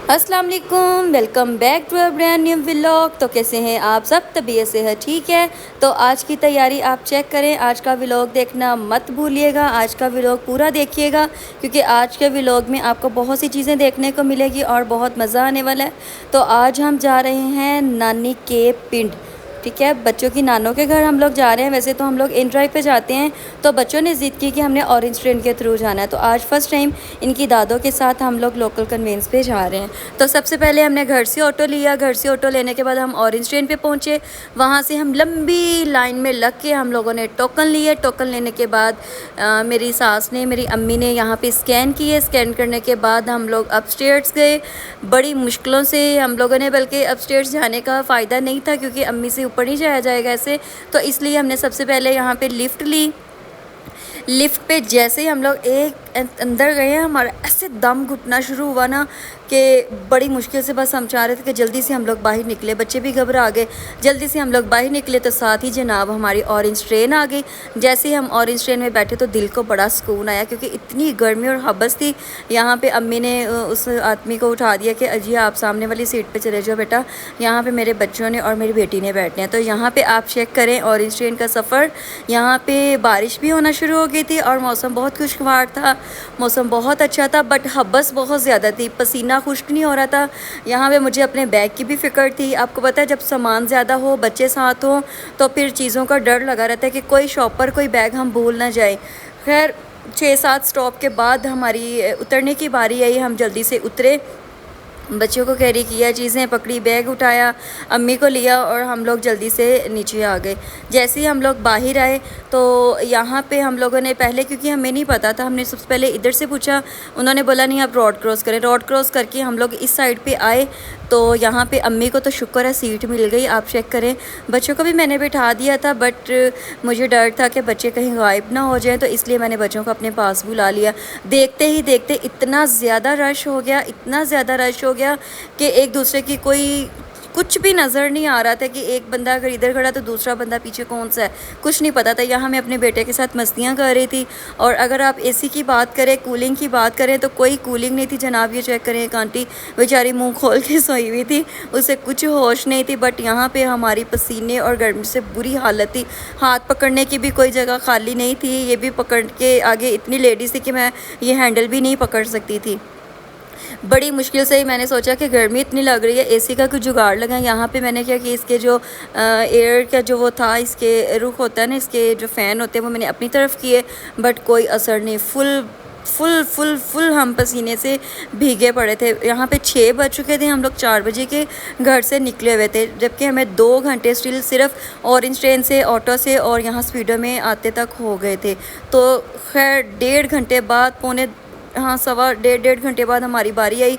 अस्सलाम वालेकुम, welcome back to a brand new vlog. तो कैसे हैं आप सब? तबीयत सेहत ठीक है? तो आज की तैयारी आप चेक करें। आज का व्लॉग देखना मत भूलिएगा, आज का व्लॉग पूरा देखिएगा क्योंकि आज के व्लॉग में आपको बहुत सी चीज़ें देखने को मिलेगी और बहुत मज़ा आने वाला है। तो आज हम जा रहे हैं नानी के पिंड, ठीक है। बच्चों की नानों के घर हम लोग जा रहे हैं। वैसे तो हम लोग इन ड्राइव पे जाते हैं, तो बच्चों ने ज़िद की कि हमने ऑरेंज ट्रेन के थ्रू जाना है। तो आज फ़र्स्ट टाइम इनकी दादों के साथ हम लोग लोकल कन्वेंस पे जा रहे हैं। तो सबसे पहले हमने घर से ऑटो लिया, घर से ऑटो लेने के बाद हम ऑरेंज ट्रेन पे पहुँचे। वहाँ से हम लंबी लाइन में लग के हम लोगों ने टोकन लिए। टोकन लेने के बाद मेरी सास ने, मेरी अम्मी ने यहाँ पे स्कैन किए। स्कैन करने के बाद हम लोग अपस्टेयर्स गए। बड़ी मुश्किलों से हम लोगों ने, बल्कि अपस्टेयर्स जाने का फ़ायदा नहीं था क्योंकि अम्मी से ऊपर नहीं जाया जाएगा ऐसे, तो इसलिए हमने सबसे पहले यहाँ पे लिफ़्ट ली। लिफ्ट पे जैसे ही हम लोग एक अंदर गए हैं, हमारा ऐसे दम घुटना शुरू हुआ ना कि बड़ी मुश्किल से बस हम चाह रहे थे कि जल्दी से हम लोग बाहर निकले। बच्चे भी घबरा गए। जल्दी से हम लोग बाहर निकले तो साथ ही जनाब हमारी ऑरेंज ट्रेन आ गई। जैसे ही हम ऑरेंज ट्रेन में बैठे तो दिल को बड़ा सुकून आया क्योंकि इतनी गर्मी और हबस थी। यहाँ पे अम्मी ने उस आदमी को उठा दिया कि अजी आप सामने वाली सीट पे चले जाओ बेटा, यहाँ पे मेरे बच्चों ने और मेरी बेटी ने बैठने हैं। तो यहाँ पे आप चेक करें ऑरेंज ट्रेन का सफ़र। यहाँ पे बारिश भी होना शुरू हो गई थी और मौसम बहुत खुशगवार था, मौसम बहुत अच्छा था, बट हबस बहुत ज़्यादा थी, पसीना खुश्क नहीं हो रहा था। यहाँ पे मुझे अपने बैग की भी फ़िक्र थी। आपको पता है जब सामान ज़्यादा हो, बच्चे साथ हों, तो फिर चीज़ों का डर लगा रहता है कि कोई शॉपर कोई बैग हम भूल ना जाए। खैर 6-7 स्टॉप के बाद हमारी उतरने की बारी आई। हम जल्दी से उतरे, बच्चों को कैरी किया, चीज़ें पकड़ी, बैग उठाया, अम्मी को लिया और हम लोग जल्दी से नीचे आ गए। जैसे ही हम लोग बाहर आए तो यहाँ पे हम लोगों ने पहले, क्योंकि हमें नहीं पता था, हमने सबसे पहले इधर से पूछा। उन्होंने बोला नहीं आप रोड क्रॉस करें। रोड क्रॉस करके हम लोग इस साइड पे आए तो यहाँ पे अम्मी को तो शुक्र है सीट मिल गई। आप चेक करें, बच्चों को भी मैंने बिठा दिया था, बट मुझे डर था कि बच्चे कहीं गायब ना हो जाएं, तो इसलिए मैंने बच्चों को अपने पास बुला लिया। देखते ही देखते इतना ज़्यादा रश हो गया, इतना ज़्यादा रश हो गया कि एक दूसरे की कोई कुछ भी नज़र नहीं आ रहा था कि एक बंदा अगर इधर खड़ा तो दूसरा बंदा पीछे कौन सा है, कुछ नहीं पता था। यहाँ मैं अपने बेटे के साथ मस्तियाँ कर रही थी। और अगर आप एसी की बात करें, कूलिंग की बात करें, तो कोई कूलिंग नहीं थी जनाब। ये चेक करें, एक आंटी बेचारी मुंह खोल के सोई हुई थी, उसे कुछ होश नहीं थी। बट यहाँ पे हमारी पसीने और गर्मी से बुरी हालत थी। हाथ पकड़ने की भी कोई जगह खाली नहीं थी। ये भी पकड़ के आगे इतनी लेडीज़ थी कि मैं ये हैंडल भी नहीं पकड़ सकती थी। बड़ी मुश्किल से ही मैंने सोचा कि गर्मी इतनी लग रही है, एसी का कुछ जुगाड़ लगाएं। यहाँ पे मैंने क्या कि इसके जो एयर का जो वो था, इसके रुख होता है ना, इसके जो फ़ैन होते हैं, वो मैंने अपनी तरफ किए, बट कोई असर नहीं। फुल हम पसीने से भीगे पड़े थे। यहाँ पे 6 बज चुके थे, हम लोग 4 बजे के घर से निकले हुए थे, जबकि हमें 2 घंटे स्टिल सिर्फ ऑरेंज ट्रेन से, ऑटो से और यहाँ स्पीडो में आते तक हो गए थे। तो खैर 1.5 घंटे बाद, पौने हाँ 1.5 घंटे बाद हमारी बारी आई।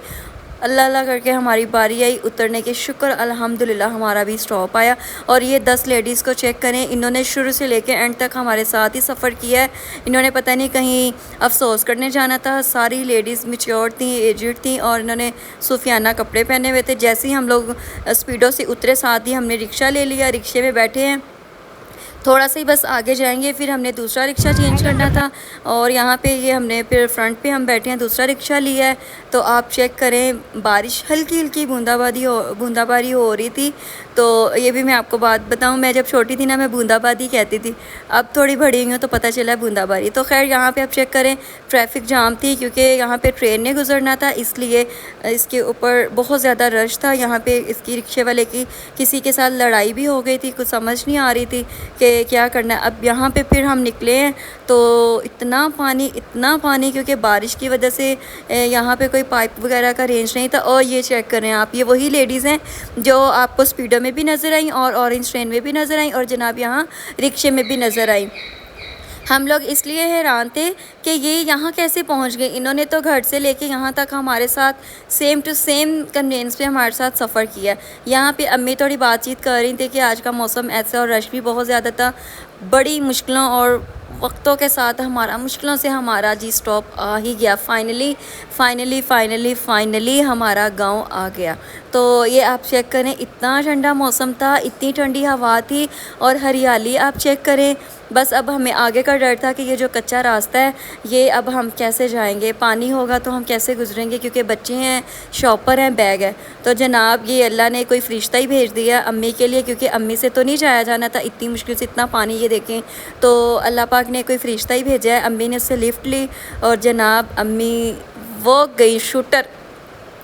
अल्लाह अल्लाह करके हमारी बारी आई उतरने की। शुक्र अल्हम्दुलिल्लाह हमारा भी स्टॉप आया। और ये 10 लेडीज़ को चेक करें, इन्होंने शुरू से लेके एंड तक हमारे साथ ही सफ़र किया है। इन्होंने पता नहीं कहीं अफसोस करने जाना था। सारी लेडीज़ मैच्योर थी, एजड थी और इन्होंने सूफियाना कपड़े पहने हुए थे। जैसे ही हम लोग स्पीडो से उतरे, साथ ही हमने रिक्शा ले लिया, रिक्शे में बैठे हैं। थोड़ा सा ही बस आगे जाएंगे, फिर हमने दूसरा रिक्शा चेंज करना था। और यहाँ पे ये हमने फिर फ्रंट पे हम बैठे हैं, दूसरा रिक्शा लिया है। तो आप चेक करें, बारिश हल्की हल्की बूंदाबांदी हो रही थी। तो ये भी मैं आपको बात बताऊं, मैं जब छोटी थी ना, मैं बूंदाबांदी कहती थी, अब थोड़ी बड़ी हुई हूँ तो पता चला बूंदाबांदी। तो खैर यहाँ पे आप चेक करें, ट्रैफिक जाम थी क्योंकि यहाँ पे ट्रेन ने गुजरना था, इसलिए इसके ऊपर बहुत ज़्यादा रश था। यहाँ पे इसकी रिक्शे वाले की किसी के साथ लड़ाई भी हो गई थी, कुछ समझ नहीं आ रही थी कि क्या करना है। अब यहाँ पे फिर हम निकले हैं तो इतना पानी क्योंकि बारिश की वजह से यहाँ पे कोई पाइप वगैरह का रेंज नहीं था। और ये चेक करें आप, ये वही लेडीज़ हैं जो आपको स्पीडो में भी नज़र आई और ऑरेंज ट्रेन में भी नज़र आई और जनाब यहाँ रिक्शे में भी नज़र आई। हम लोग इसलिए हैरान थे कि ये यहाँ कैसे पहुँच गए। इन्होंने तो घर से लेके यहाँ तक हमारे साथ सेम टू सेम कन्वेंस पे हमारे साथ सफ़र किया। यहाँ पे अम्मी थोड़ी बातचीत कर रही थी कि आज का मौसम ऐसा और रश भी बहुत ज़्यादा था। बड़ी मुश्किलों और वक्तों के साथ मुश्किलों से हमारा जी स्टॉप आ ही गया। फाइनली हमारा गांव आ गया। तो ये आप चेक करें, इतना ठंडा मौसम था, इतनी ठंडी हवा थी और हरियाली आप चेक करें। बस अब हमें आगे का डर था कि ये जो कच्चा रास्ता है ये अब हम कैसे जाएंगे, पानी होगा तो हम कैसे गुजरेंगे, क्योंकि बच्चे हैं, शॉपर हैं, बैग है। तो जनाब ये अल्लाह ने कोई फरिश्ता ही भेज दिया अम्मी के लिए, क्योंकि अम्मी से तो नहीं जाया जाना था, इतनी मुश्किल से इतना पानी ये देखें। तो अल्लाह पाक ने कोई फरिश्ता ही भेजा है। अम्मी ने उससे लिफ्ट ली और जनाब अम्मी वो गई शूटर।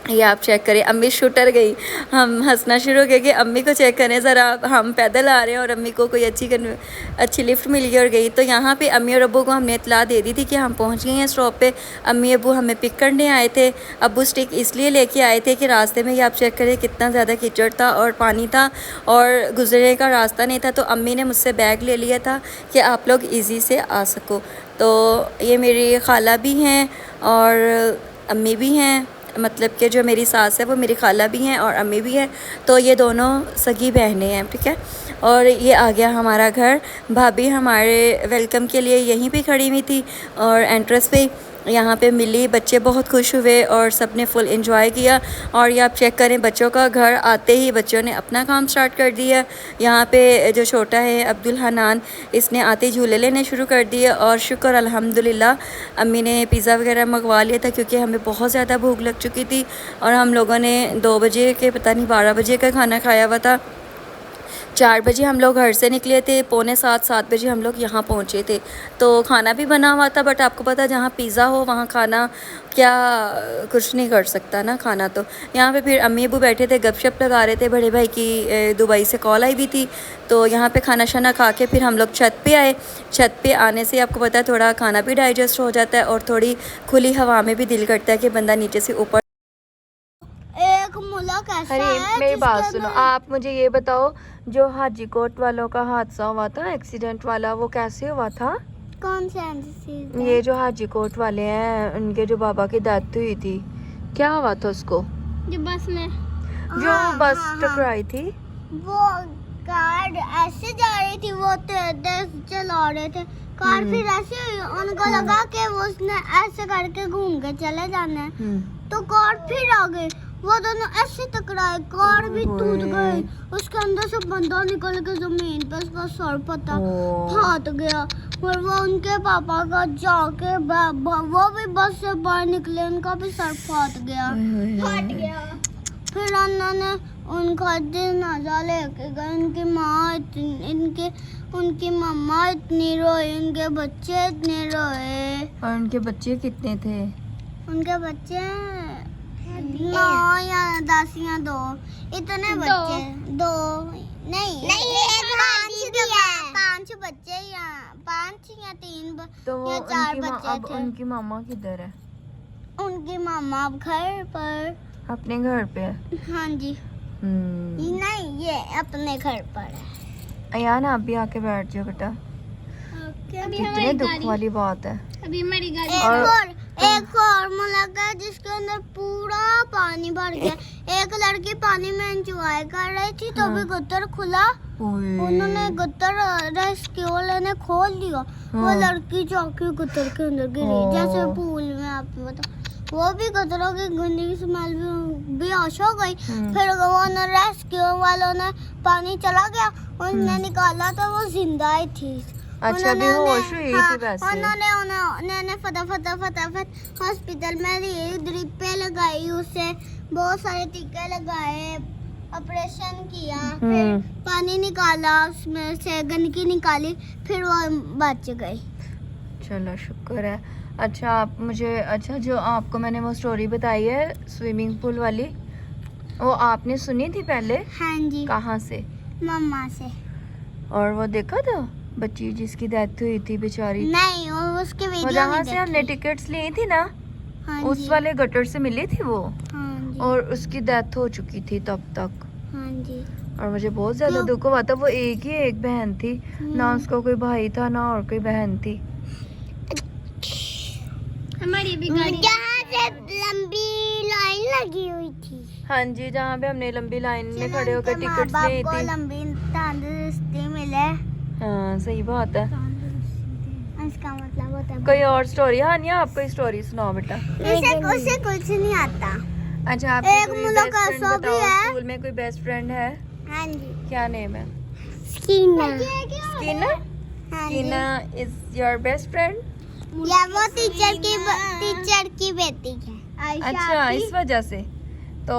ये आप चेक करें, अम्मी शूटर गई। हम हंसना शुरू हो गया कि अम्मी को चेक करें ज़रा, हम पैदल आ रहे हैं और अम्मी को कोई अच्छी लिफ्ट मिल गई और गई। तो यहाँ पे अम्मी और अब्बू को हमने इतला दे दी थी कि हम पहुँच गए हैं स्टॉप पे। अम्मी अब्बू हमें पिक करने आए थे। अब्बू स्टिक इसलिए लेके आए थे कि रास्ते में ये आप चेक करें कितना ज़्यादा कीचड़ था और पानी था और गुजरने का रास्ता नहीं था। तो अम्मी ने मुझसे बैग ले लिया था कि आप लोग ईज़ी से आ सको। तो ये मेरी खाला भी हैं और अम्मी भी हैं, मतलब कि जो मेरी सास है वो मेरी खाला भी हैं और अम्मी भी हैं। तो ये दोनों सगी बहनें हैं, ठीक है। और ये आ गया हमारा घर। भाभी हमारे वेलकम के लिए यहीं पे खड़ी हुई थी और एंट्रेंस पे यहाँ पे मिली। बच्चे बहुत खुश हुए और सब ने फुल एंजॉय किया। और ये आप चेक करें, बच्चों का घर आते ही बच्चों ने अपना काम स्टार्ट कर दिया। यहाँ पे जो छोटा है अब्दुल हनान, इसने आते ही झूले लेने शुरू कर दिए। और शुक्र अल्हम्दुलिल्लाह अम्मी ने पिज़्ज़ा वगैरह मंगवा लिया था, क्योंकि हमें बहुत ज़्यादा भूख लग चुकी थी और हम लोगों ने 2 बजे के पता नहीं 12 बजे का खाना खाया हुआ था। 4 बजे हम लोग घर से निकले थे, पौने 7 बजे हम लोग यहाँ पहुँचे थे। तो खाना भी बना हुआ था, बट आपको पता जहाँ पिज़्ज़ा हो वहाँ खाना क्या कुछ नहीं कर सकता ना खाना। तो यहाँ पे फिर अम्मी अबू बैठे थे, गपशप लगा रहे थे। बड़े भाई की दुबई से कॉल आई भी थी, तो यहाँ पे खाना शाना खा के फिर हम लोग छत पे आए। छत पे आने से आपको पता है थोड़ा खाना भी डाइजेस्ट हो जाता है और थोड़ी खुली हवा में भी दिल करता है कि बंदा नीचे से ऊपर। एक मुल्क ऐसा है, मेरी बात सुनो, आप मुझे ये बताओ, जो हाजी कोट वालों का हादसा हुआ था, एक्सीडेंट वाला, वो कैसे हुआ था? कौन से एक्सीडेंट? ये जो हाजी कोट वाले हैं, उनके जो बाबा की डेथ हुई थी, क्या हुआ था उसको? जो बस में, जो बस टकराई थी, वो कार ऐसे जा रही थी, वो तेज चला रहे थे कार, फिर ऐसे उनको लगा कि वो उसने ऐसे करके घूम के चले जाना है, तो कार फिर आ गई। वो दोनों ऐसे टकराए, कार भी टूट गई, उसके अंदर से बंदा निकल के जमीन पे उसका सर पता फाट गया। फिर वो उनके पापा का जाके वो भी बस से बाहर निकले, उनका भी सर फाट गया। फिर उन्होंने उनका जनाजा लेके गए। उनकी माँ उनकी मम्मा इतनी रोई, उनके बच्चे इतने रोए। और उनके बच्चे कितने थे? उनके बच्चे 9 या 10 या 2, इतने बच्चे 2 नहीं 5 बच्चे या 5 या 3 तो या 4 बच्चे थे। उनकी मामा किधर है? उनकी मामा अब घर पर, अपने घर पे है? हाँ जी। नहीं, ये अपने घर पर है। यार आप भी आके बैठ जाओ बेटा, कितने दुख वाली बात है। अभी हमारी गाड़ी एक और मुल्क है जिसके अंदर पूरा पानी भर गया। एक लड़की पानी में एंजॉय कर रही थी, तो भी गुत्तर खुला, उन्होंने गुत्तर रेस्क्यू वाले ने खोल दिया। वो लड़की जाके गुत्तर के अंदर गिरी, जैसे पूल में आपको बता, वो भी गुत्तरों की गंदी स्मेल भी बेहोश हो गई। फिर वो रेस्क्यू वालों ने, पानी चला गया, उन्होंने निकाला तो वो जिंदा ही थी। अच्छा, बेहोश हुई थी वैसे। उन्होंने फटाफट हॉस्पिटल में ड्रिपें लगाई, उसे बहुत सारे टीके लगाए, ऑपरेशन किया, फिर पानी निकाला, उसमें से गंदगी निकाली, फिर वो बच गई। चलो शुक्र है। अच्छा आप मुझे, अच्छा जो आपको मैंने वो स्टोरी बताई है स्विमिंग पूल वाली, वो आपने सुनी थी पहले? हाँ जी। कहाँ से? मम्मा से। और वो देखा था बच्ची जिसकी डेथ हुई थी बेचारी? नहीं, उसके वीडियो जहाँ से हमने टिकट्स ली थी ना, हाँ उस वाले गटर से मिली थी वो। हाँ जी। और उसकी डेथ हो चुकी थी तब तक। हाँ जी। और मुझे बहुत ज्यादा दुख हुआ था। वो एक बहन थी ना, उसका कोई भाई था ना और कोई बहन थी। हमारी भी गाड़ी जहाँ से लंबी लाइन लगी हुई थी। हाँ जी, जहाँ पे हमने लंबी लाइन में खड़े होकर टिकट्स ली थी। लंबी तंदुरुस्ती मिले। हाँ सही बात है। इसका मतलब होता है कोई और स्टोरी? हानिया आप कोई स्टोरी सुनाओ बेटा। उसे कुछ नहीं आता। अच्छा आप एक मुलाकात भी है। स्कूल में कोई बेस्ट फ्रेंड है? हाँ जी, क्या नेम है? स्कीना। स्कीना? हाँ जी। स्कीना इज योर बेस्ट फ्रेंड? या वो टीचर की बेटी है। अच्छा इस वजह से। तो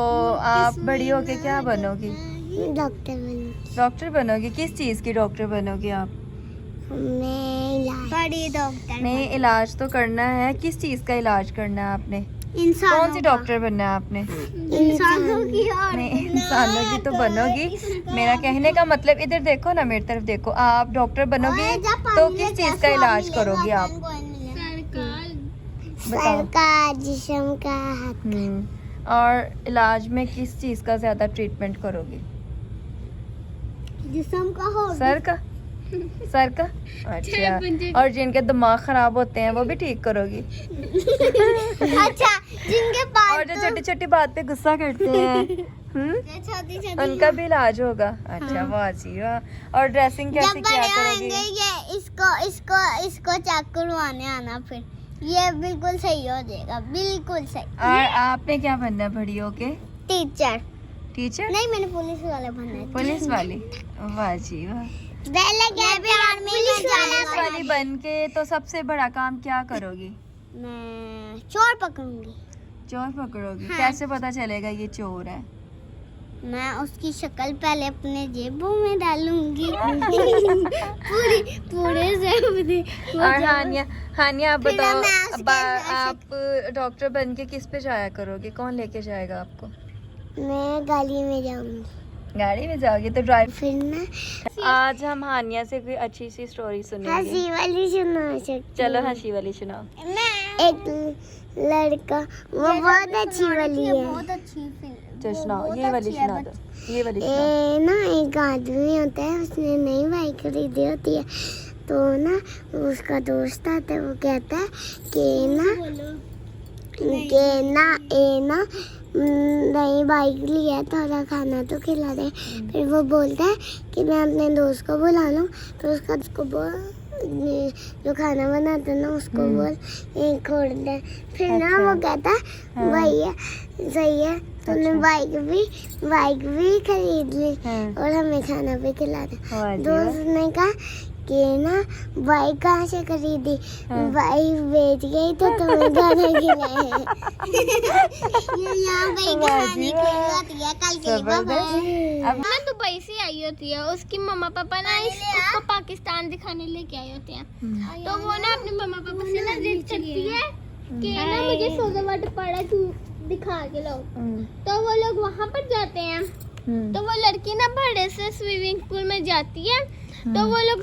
आप बड़ी होके क्या बनोगी? डॉक्टर बनी। डॉक्टर बनोगी? किस चीज़ की डॉक्टर बनोगी आप? मैं बड़ी डॉक्टर। नहीं इलाज तो करना है, किस चीज़ का इलाज करना है आपने? इंसान कौन सी डॉक्टर बनना है आपने? इंसानों की और नहीं इंसानों की तो बनोगी। मेरा कहने का मतलब इधर देखो ना, मेरी तरफ देखो। आप डॉक्टर बनोगी तो किस चीज़ का इलाज करोगी आप? बताओ। सर का, जिस्म का, हाथ। और इलाज में किस चीज़ का ज़्यादा ट्रीटमेंट करोगी? जिस्म का हो। सर का? सर का? अच्छा। और जिनके दिमाग खराब होते हैं वो भी ठीक करोगी? अच्छा, जिनके पास और जो छोटी छोटी बात पे गुस्सा करते हैं छोटी उनका भी इलाज होगा? अच्छा वाह जी वाह। और ड्रेसिंग जब कैसी क्या बड़े करोगी? होंगे ये इसको चेक करवाने आना, फिर ये बिल्कुल सही हो जाएगा, बिल्कुल सही। और आपने क्या बनना है बड़ी होके? Teacher teacher? नहीं, मैंने पुलिस वाला बनना है। पुलिस वाली? वाह जी वाह। पुलिस पुलिस वाली बन के तो सबसे बड़ा काम क्या करोगी? मैं चोर पकड़ूंगी। चोर पकड़ोगी? हाँ। कैसे पता चलेगा ये चोर है? मैं उसकी शक्ल पहले अपने जेबों में डालूंगी। पूरे जेब। और हानिया, हानिया आप फिर बताओ, मैं उसके आप डॉक्टर बन के किस पे जाया करोगे? कौन लेके जाएगा आपको? मैं गाड़ी में जाऊंगी। गाड़ी में जाओगे तो ड्राइव। फिर ना आज हम हानिया से कोई अच्छी सी स्टोरी सुनेंगे। हंसी वाली सुना सकती चलो हूँ। हंसी वाली सुनाओ। एक लड़का, वो बहुत अच्छी वाली है। बहुत अच्छी चलो सुनाओ, ये वाली सुना दो, ये वाली सुनाओ। ना एक आदमी होता है, उसने नई बाइक खरीदी होती है। तो ना उसका दोस्त आता है, वो कहता है कि ना नई बाइक ली है, थोड़ा खाना तो खिला दे। फिर वो बोलता है कि मैं अपने दोस्त को बुला लूँ। तो उसको बोल, जो खाना बनाता है ना उसको बोल खोल दे। फिर ना अच्छा। वो कहता है भैया सही है, तुमने अच्छा। बाइक भी खरीद ली हाँ। और हमें खाना भी खिला दे। वाह जी दोस्त ने कहा कि ना बाइक कहाँ से खरीदी? हाँ। बाइक बेच गई तो तुम्हें खाना खिलाए। ये यहाँ पे वाह कहानी जी खुल वाह। जाती है कल के जबरदस्त। अब मैं दुबई से आई होती है, उसकी मम्मा पापा ना उसको पाकिस्तान दिखाने लेके आए होते हैं। तो वो ना अपने मम्मा पापा से ना जिद करती है कि ना मुझे सोजावट पड़ा तू दिखा के लो। तो वो लोग वहाँ पर जाते हैं। तो वो लड़की ना बड़े से स्विमिंग पूल में जाती है। तो वो लोग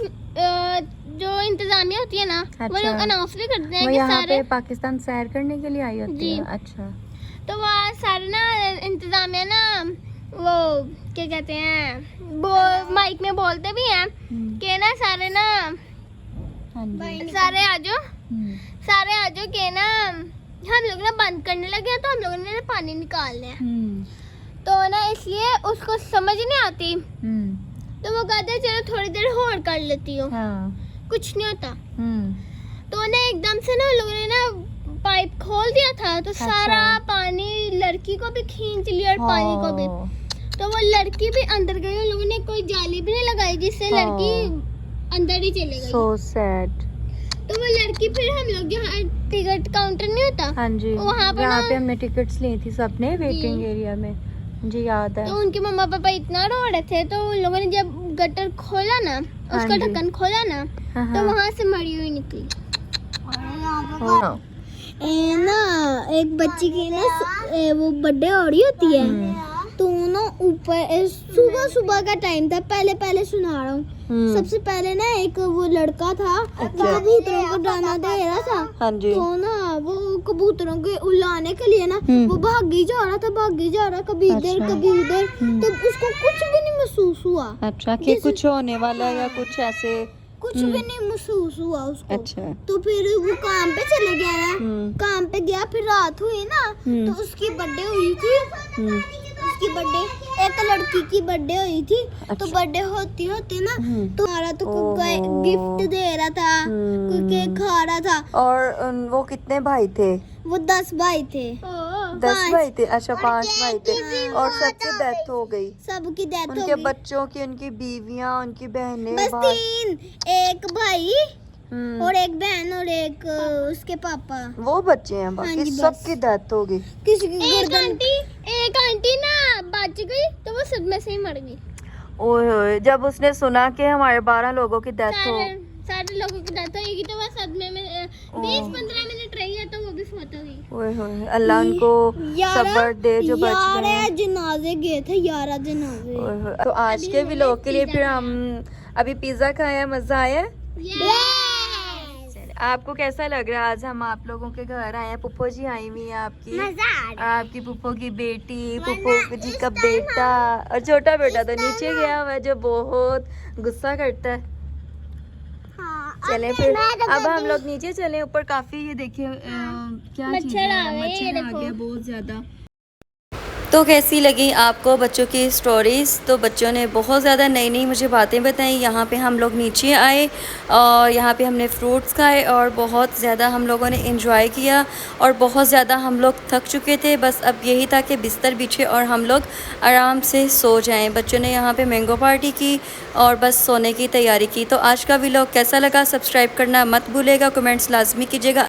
जो इंतजामिया होती है ना, वो अच्छा। लोग अनाउंस भी करते हैं वो कि यहाँ सारे पे पाकिस्तान सैर करने के लिए आई होती जी। है? अच्छा। तो वहाँ सारे ना इंतजामिया ना वो क्या कहते हैं, वो माइक में बोलते भी हैं कि ना सारे ना हाँ जी। सारे आजो के ना हम लोग ना बंद करने लगे, तो हम लोगों ने ना पानी निकाल लिया। तो ना इसलिए उसको समझ नहीं आती। तो वो कहते हैं चलो थोड़ी देर और कर लेती हूँ। हाँ। कुछ नहीं होता। तो ना एकदम से ना लोगों ने ना पाइप खोल दिया था, तो अच्छा। सारा पानी लड़की को भी खींच लिया और पानी को भी। तो वो लड़की भी अंदर गई, उन लोगों ने कोई जाली भी नहीं लगाई जिससे लड़की अंदर ही चले गई। So sad. तो वो लड़की फिर हम लोग जहाँ टिकट काउंटर नहीं होता, हाँ जी, वहाँ पर जहाँ ना- पे हमने टिकट्स ली थी सबने वेटिंग एरिया में, मुझे याद है। तो उनके मम्मा पापा इतना रो रहे थे, तो उन लोगों ने जब गटर खोला ना, हाँ उसका जी। ढक्कन खोला ना, हाँ, तो हाँ। वहाँ से मरी हुई निकली। हाँ। ना एक बच्ची की ना वो बर्थडे हो रही होती है। तो ना ऊपर सुबह सुबह का टाइम था, पहले सुना रहा हूँ। सबसे पहले ना एक वो लड़का था, वो कबूतरों को दाना दे रहा था। हाँ जी। तो ना वो कबूतरों के उलाने के लिए ना वो भागी जा रहा था, कभी इधर अच्छा। कभी उधर। तो उसको कुछ भी नहीं महसूस हुआ, अच्छा कि कुछ होने वाला है या कुछ ऐसे? कुछ भी नहीं महसूस हुआ उसको। अच्छा। तो फिर वो काम पे चले गया ना, हम्म। काम पे गया, फिर रात हुई ना, तो उसकी बर्थडे हुई थी। उसकी बर्थडे, एक लड़की की बर्थडे हुई थी। तो अच्छा। बर्थडे होती होती ना तो हमारा तो कोई ओहो। गिफ्ट दे रहा था, कोई केक खा रहा था। और वो कितने भाई थे? वो 10 भाई थे। 10 भाई थे। अच्छा, 5 भाई थे और सबकी डेथ हो गई। सबकी डेथ हो उनके गई। बच्चों की, उनकी बीवियां, उनकी बहनें, बस भाई। 3, एक भाई हम्म, और एक बहन और एक उसके पापा। वो बच्चे हैं, हाँ बाकी जी, बस। सबकी डेथ हो गई। किसी की एक गर्दन आंटी ना बच गई तो वो सदमे से ही मर गई। ओए होए, जब उसने सुना कि हमारे 12 लोगों की डेथ हो। सारे लोगों की डेथ होगी तो वो सदमे में 20-15 मिनट रही है तो वो भी फौत हो गई। ओए होए, अल्लाह उनको सब्र दे जो बच गए हैं। 11 जनाजे गए थे, 11 जनाजे। ओए होए, तो आज के व्लॉग के लिए फिर हम अभी पिज्जा खाया, मजा आया। चलिए, आपको कैसा लग रहा है? आज हम आप लोगों के घर आए हैं, पुप्पो जी आई हुई है आपकी, आपकी पुप्पो की बेटी, पुप्पो जी का बेटा और छोटा बेटा तो नीचे गया हुआ है जो बहुत गुस्सा करता है। चले फिर अब हम लोग नीचे चले, ऊपर काफी ये देखिए क्या मच्छर चीज़ें हैं, आ गए, ये मच्छर आ देखो। गया बहुत ज्यादा। तो कैसी लगी आपको बच्चों की स्टोरीज़? तो बच्चों ने बहुत ज़्यादा नई नई मुझे बातें बताई। यहाँ पे हम लोग नीचे आए और यहाँ पे हमने फ्रूट्स खाए और बहुत ज़्यादा हम लोगों ने एंजॉय किया और बहुत ज़्यादा हम लोग थक चुके थे। बस अब यही था कि बिस्तर बिछे और हम लोग आराम से सो जाएं। बच्चों ने यहाँ पे मैंगो पार्टी की और बस सोने की तैयारी की। तो आज का व्लॉग कैसा लगा सब्सक्राइब करना मत भूलेगा, कमेंट्स लाजमी कीजिएगा।